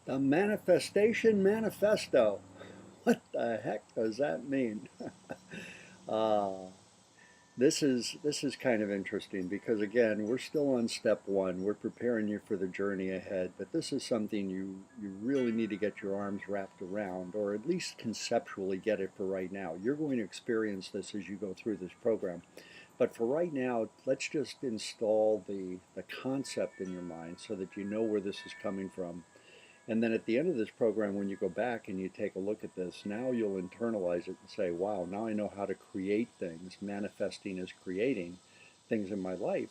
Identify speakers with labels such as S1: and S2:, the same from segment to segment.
S1: The Manifestation Manifesto. What the heck does that mean? uh, this is kind of interesting because again, we're still on step one. We're preparing you for the journey ahead, but this is something you really need to get your arms wrapped around, or at least conceptually get it for right now. You're going to experience this as you go through this program. But for right now, let's just install the concept in your mind so that you know where this is coming from. And then at the end of this program, when you go back and you take a look at this, now you'll internalize it and say, wow, now I know how to create things. Manifesting is creating things in my life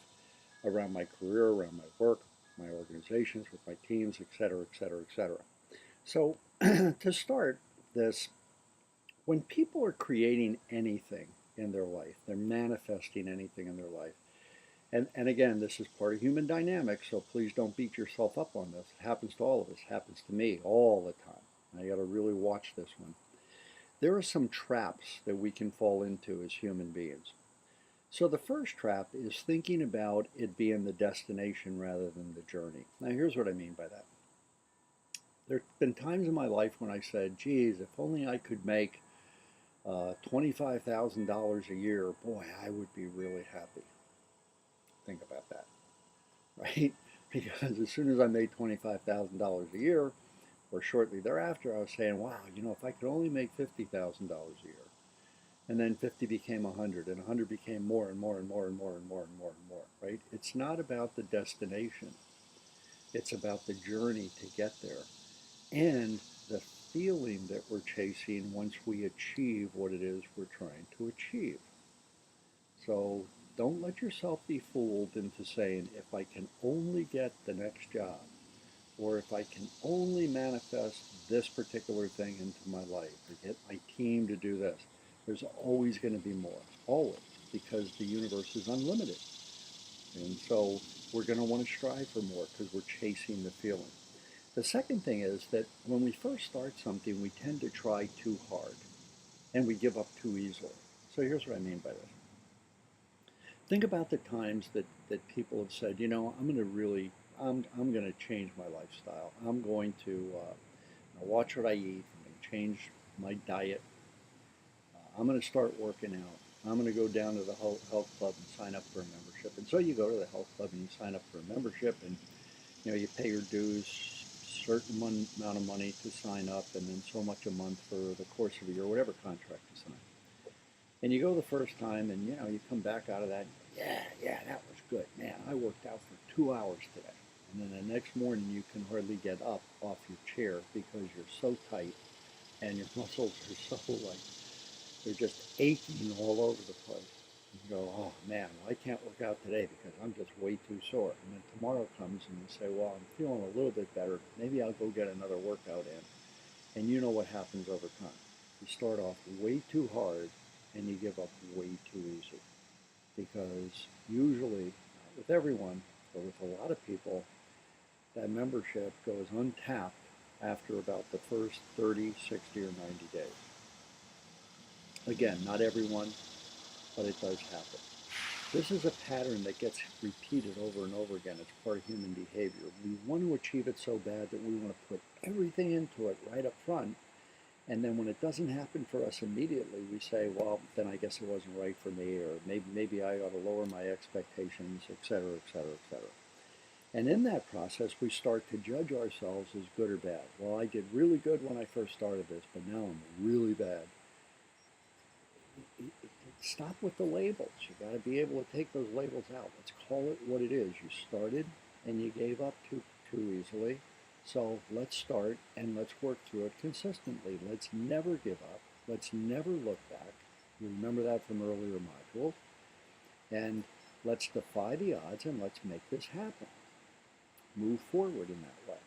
S1: around my career, around my work, my organizations, with my teams, et cetera, et cetera, et cetera. So to start this, when people are creating anything in their life, they're manifesting anything in their life, and again, this is part of human dynamics, so please don't beat yourself up on this. It happens to all of us. It happens to me all the time. I got to really watch this one. There are some traps that we can fall into as human beings. So the first trap is thinking about it being the destination rather than the journey. Now, here's what I mean by that. There have been times in my life when I said, geez, if only I could make $25,000 a year, boy, I would be really happy. Think about that. Right? Because as soon as I made $25,000 a year, or shortly thereafter, I was saying, wow, if I could only make $50,000 a year. And then 50 became 100, and 100 became more and more and more and more and more and more and more, right? It's not about the destination. It's about the journey to get there and the feeling that we're chasing once we achieve what it is we're trying to achieve. So don't let yourself be fooled into saying, if I can only get the next job, or if I can only manifest this particular thing into my life, or get my team to do this, there's always going to be more, always, because the universe is unlimited. And so we're going to want to strive for more because we're chasing the feeling. The second thing is that when we first start something, we tend to try too hard and we give up too easily. So here's what I mean by this. Think about the times that people have said, I'm going to really, I'm going to change my lifestyle. I'm going to watch what I eat. I'm going to change my diet. I'm going to start working out. I'm going to go down to the health club and sign up for a membership. And so you go to the health club and you sign up for a membership, and you pay your dues, certain amount of money to sign up, and then so much a month for the course of a year, whatever contract you sign. And you go the first time, and you come back out of that. Yeah, that was good. Man, I worked out for 2 hours today. And then the next morning, you can hardly get up off your chair because you're so tight, and your muscles are so like they're just aching all over the place. You go, oh man, well, I can't work out today because I'm just way too sore. And then tomorrow comes, and you say, well, I'm feeling a little bit better. Maybe I'll go get another workout in. And you know what happens over time. You start off way too hard, and you give up way too easy. Because usually, not with everyone, but with a lot of people, that membership goes untapped after about the first 30, 60, or 90 days. Again, not everyone, but it does happen. This is a pattern that gets repeated over and over again. It's part of human behavior. We want to achieve it so bad that we want to put everything into it right up front. And then when it doesn't happen for us immediately, we say, well, then I guess it wasn't right for me, or maybe I ought to lower my expectations, et cetera, et cetera, et cetera. And in that process, we start to judge ourselves as good or bad. Well, I did really good when I first started this, but now I'm really bad. Stop with the labels. You got to be able to take those labels out. Let's call it what it is. You started and you gave up too easily. So let's start and let's work through it consistently. Let's never give up. Let's never look back. You remember that from earlier modules. And let's defy the odds and let's make this happen. Move forward in that way.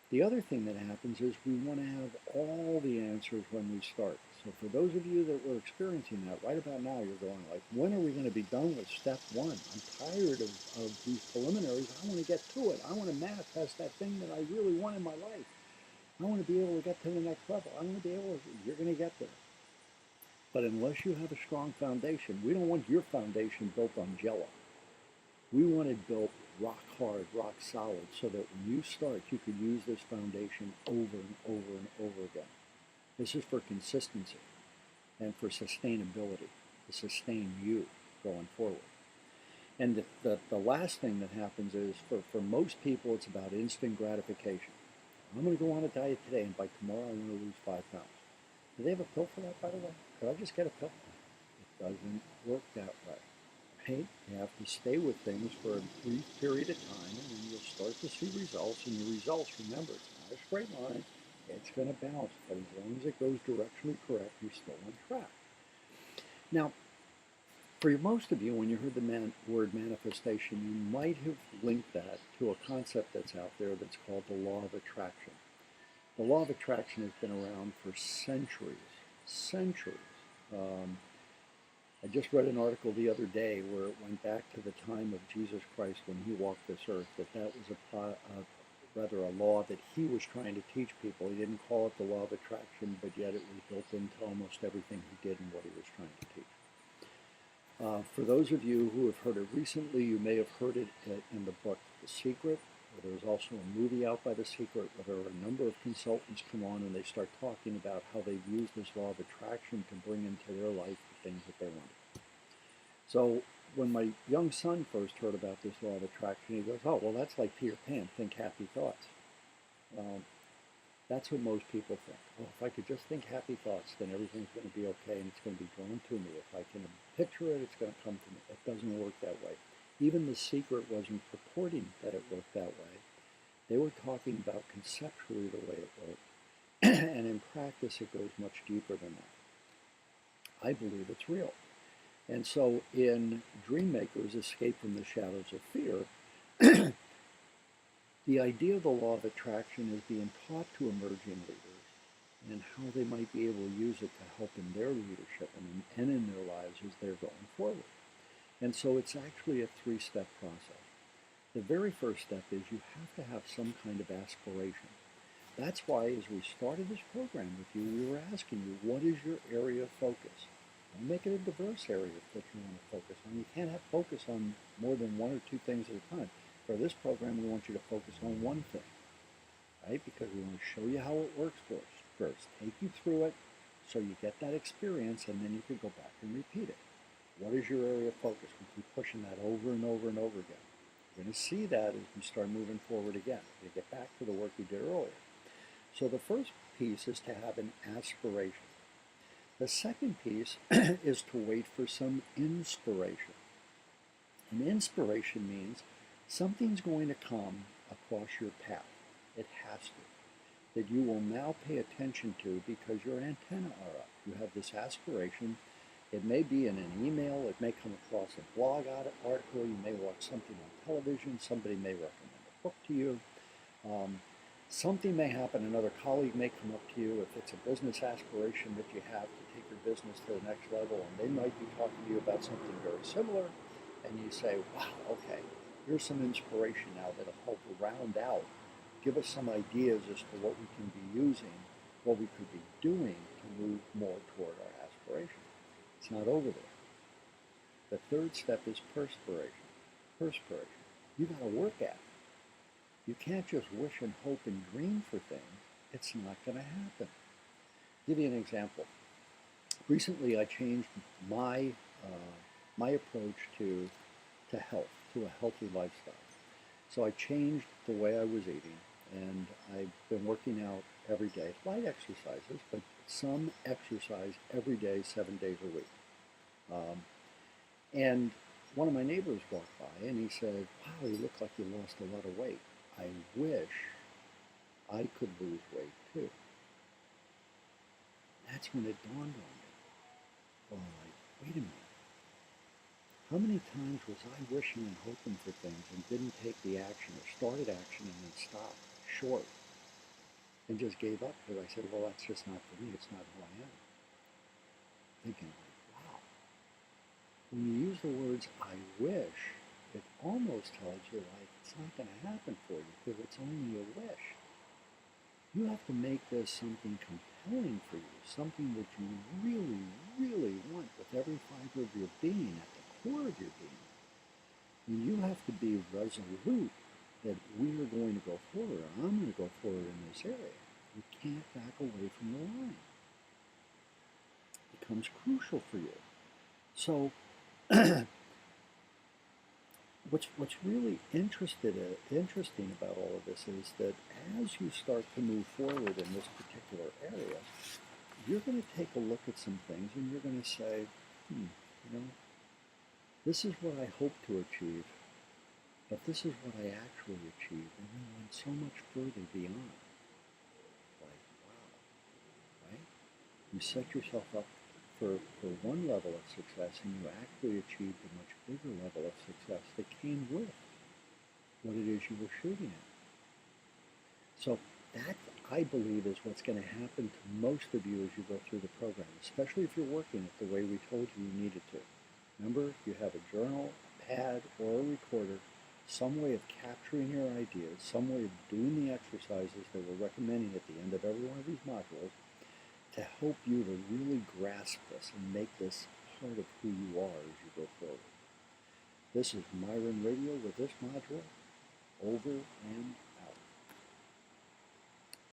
S1: The other thing that happens is we want to have all the answers when we start. So for those of you that were experiencing that, right about now you're going like, when are we going to be done with step one? I'm tired of these preliminaries. I want to get to it. I want to manifest that thing that I really want in my life. I want to be able to get to the next level. I want to be able to, you're going to get there. But unless you have a strong foundation, we don't want your foundation built on jello. We want it built rock hard, rock solid, so that when you start, you can use this foundation over and over and over again. This is for consistency and for sustainability, to sustain you going forward. And the last thing that happens is, for most people, it's about instant gratification. I'm going to go on a diet today, and by tomorrow I'm going to lose 5 pounds. Do they have a pill for that, by the way? Could I just get a pill? It doesn't work that way, right? You have to stay with things for a brief period of time, and then you'll start to see results. And your results, remember, it's not a straight line. It's going to bounce, but as long as it goes directionally correct, you're still on track. Now, for most of you, when you heard the word manifestation, you might have linked that to a concept that's out there that's called the law of attraction. The law of attraction has been around for centuries, centuries. I just read an article the other day where it went back to the time of Jesus Christ when he walked this earth, that was rather a law that he was trying to teach people. He didn't call it the law of attraction, but yet it was built into almost everything he did and what he was trying to teach. For those of you who have heard it recently, you may have heard it in the book The Secret. There's also a movie out by The Secret where there are a number of consultants come on and they start talking about how they've used this law of attraction to bring into their life the things that they wanted. So when my young son first heard about this law of attraction, he goes, oh, well, that's like Peter Pan, think happy thoughts. That's what most people think. Oh, if I could just think happy thoughts, then everything's going to be okay and it's going to be drawn to me. If I can picture it, it's going to come to me. It doesn't work that way. Even The Secret wasn't purporting that it worked that way. They were talking about conceptually the way it worked. And in practice, it goes much deeper than that. I believe it's real. And so in Dream Makers, Escape from the Shadows of Fear, the idea of the law of attraction is being taught to emerging leaders and how they might be able to use it to help in their leadership and in their lives as they're going forward. And so it's actually a 3-step process. The very first step is you have to have some kind of aspiration. That's why as we started this program with you, we were asking you, what is your area of focus? Don't make it a diverse area that you want to focus on. You can't have focus on more than 1 or 2 things at a time. For this program, we want you to focus on one thing, right? Because we want to show you how it works for us first. Take you through it so you get that experience, and then you can go back and repeat it. What is your area of focus? We keep pushing that over and over and over again. You're going to see that as we start moving forward again. We're going to get back to the work we did earlier. So the first piece is to have an aspiration. The second piece is to wait for some inspiration. And inspiration means something's going to come across your path. It has to. That you will now pay attention to because your antennae are up. You have this aspiration. It may be in an email. It may come across a blog article. You may watch something on television. Somebody may recommend a book to you. Something may happen. Another colleague may come up to you if it's a business aspiration that you have to take your business to the next level, and they might be talking to you about something very similar, and you say, wow, okay, here's some inspiration now that'll help round out, give us some ideas as to what we can be using, what we could be doing to move more toward our aspiration. It's not over there. The third step is perspiration. Perspiration. You got to work at it. You can't just wish and hope and dream for things. It's not going to happen. I'll give you an example. Recently, I changed my approach to health, to a healthy lifestyle. So I changed the way I was eating, and I've been working out every day. Light exercises, but some exercise every day, 7 days a week. And one of my neighbors walked by, and he said, wow, you look like you lost a lot of weight. I wish I could lose weight too. That's when it dawned on me. Well, like, wait a minute. How many times was I wishing and hoping for things and didn't take the action or started action and then stopped short and just gave up because I said, well, that's just not for me. It's not who I am. Thinking like, wow. When you use the words, I wish, it almost tells you like it's not going to happen for you because it's only a wish. You have to make this something compelling for you, something that you really, really want with every fiber of your being, at the core of your being. You have to be resolute that we are going to go forward. I'm going to go forward in this area. You can't back away from the line. It becomes crucial for you. So what's really interesting about all of this is that as you start to move forward in this particular area, you're going to take a look at some things and you're going to say, you know, this is what I hope to achieve, but this is what I actually achieved, and then went so much further beyond. Like, wow, right? You set yourself up for one level of success, and you actually achieved a much bigger level of success that came with what it is you were shooting at. So that, I believe, is what's going to happen to most of you as you go through the program, especially if you're working it the way we told you you needed to. Remember, you have a journal, a pad, or a recorder, some way of capturing your ideas, some way of doing the exercises that we're recommending at the end of every one of these modules to help you to really grasp this and make this part of who you are as you go forward. This is Myron Radio with this module. Over and out.